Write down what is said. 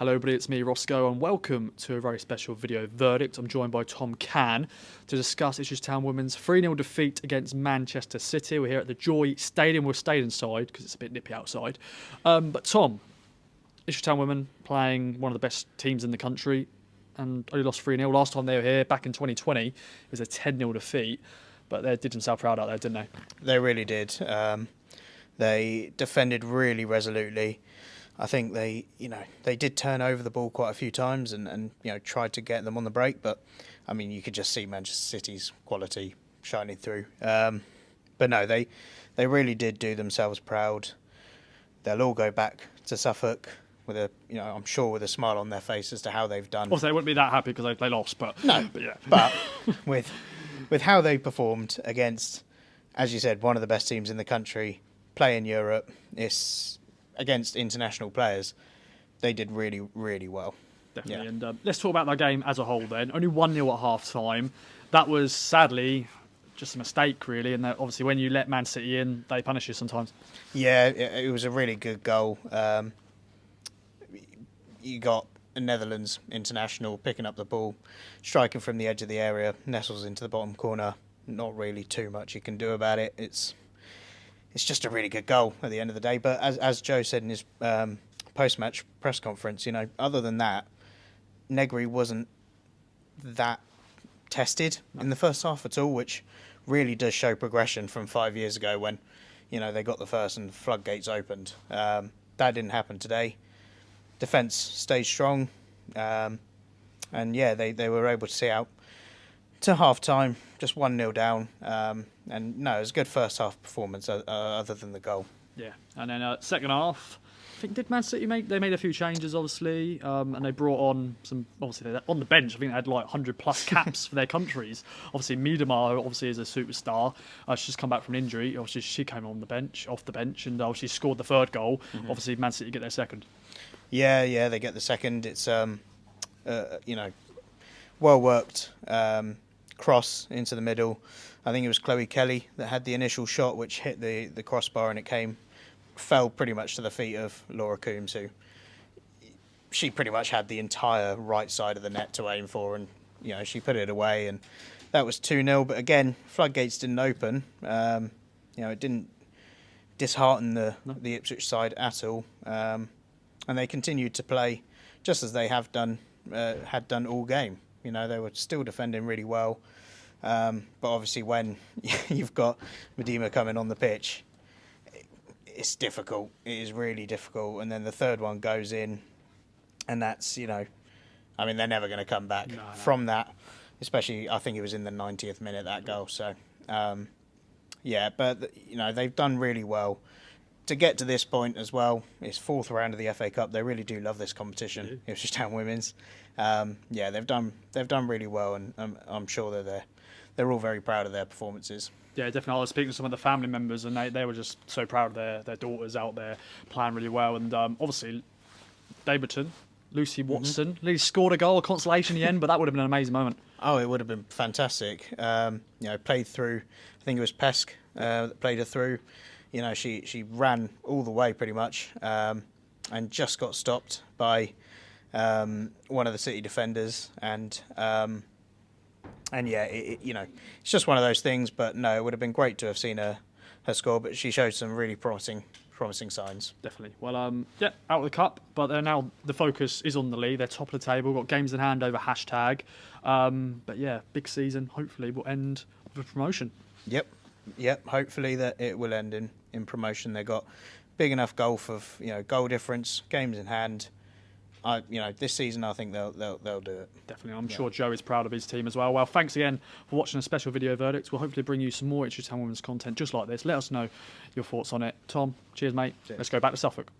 Hello everybody, it's me Roscoe and welcome to a very special video verdict. I'm joined by Tom Cann to discuss Ipswich Town Women's 3-0 defeat against Manchester City. We're here at the Joy Stadium. We're stayed inside because it's a bit nippy outside. But Tom, Ipswich Town Women playing one of the best teams in the country and only lost 3-0. Last time they were here, back in 2020, it was a 10-0 defeat. But they did themselves proud out there, didn't they? They really did. They defended really resolutely. I think they did turn over the ball quite a few times and tried to get them on the break, but I mean you could just see Manchester City's quality shining through. But no, they really did do themselves proud. They'll all go back to Suffolk with I'm sure with a smile on their face as to how they've done. Obviously, they wouldn't be that happy because they lost, but no, but yeah. But with how they performed against, as you said, one of the best teams in the country, play in Europe, against international players, they did really, really well. Definitely. Yeah. And let's talk about that game as a whole then. Only 1-0 at half-time. That was, sadly, just a mistake, really. And obviously, when you let Man City in, they punish you sometimes. Yeah, it was a really good goal. You got a Netherlands international picking up the ball, striking from the edge of the area, nestles into the bottom corner. Not really too much you can do about it. It's just a really good goal at the end of the day. But as Joe said in his post-match press conference, other than that, Negri wasn't that tested in the first half at all, which really does show progression from 5 years ago when, they got the first and floodgates opened. That didn't happen today. Defence stayed strong. And yeah, they were able to see out to half-time, just 1-0 down. And no, it was a good first half performance other than the goal. Yeah, and then second half, I think, did Man City they made a few changes, obviously, and they brought on some, obviously, on the bench, I think they had like 100-plus caps for their countries. Obviously, Miedema, obviously, is a superstar. She's just come back from an injury. Obviously, she came off the bench, and obviously scored the third goal. Mm-hmm. Obviously, Man City get their second. Yeah, they get the second. It's, well-worked cross into the middle. I think it was Chloe Kelly that had the initial shot, which hit the crossbar, and it fell pretty much to the feet of Laura Coombs, who she pretty much had the entire right side of the net to aim for, and she put it away, and that was 2-0. But again, floodgates didn't open. It didn't dishearten the Ipswich side at all, and they continued to play just as they had done all game. They were still defending really well. But obviously when you've got Miedema coming on the pitch, it's difficult. It is really difficult. And then the third one goes in, and that's, they're never going to come back from that, especially I think it was in the 90th minute, that goal. So, but, they've done really well. To get to this point as well, it's fourth round of the FA Cup. They really do love this competition. Ipswich Town Women's. They've done really well, and I'm sure they're all very proud of their performances. Yeah, definitely. I was speaking to some of the family members, and they were just so proud of their daughters out there playing really well. And obviously, Daberton, Lucy Watson, Lee scored a goal, a consolation in the end, but that would have been an amazing moment. Oh, it would have been fantastic. Played through. I think it was Pesk that played her through. She ran all the way pretty much, and just got stopped by one of the City defenders, and it's just one of those things. But no, it would have been great to have seen her score, but she showed some really promising signs. Definitely. Well, out of the cup, but now the focus is on the league. They're top of the table, got games in hand over hashtag. But yeah, big season. Hopefully, will end with promotion. Yep. Hopefully that it will end in promotion. They got big enough gulf of goal difference, games in hand. This season I think they'll do it. Definitely. I'm sure Joe is proud of his team as well. Well, thanks again for watching a special video verdict. We'll hopefully bring you some more Ipswich Town Women's content just like this. Let us know your thoughts on it. Tom, cheers, mate. Cheers. Let's go back to Suffolk.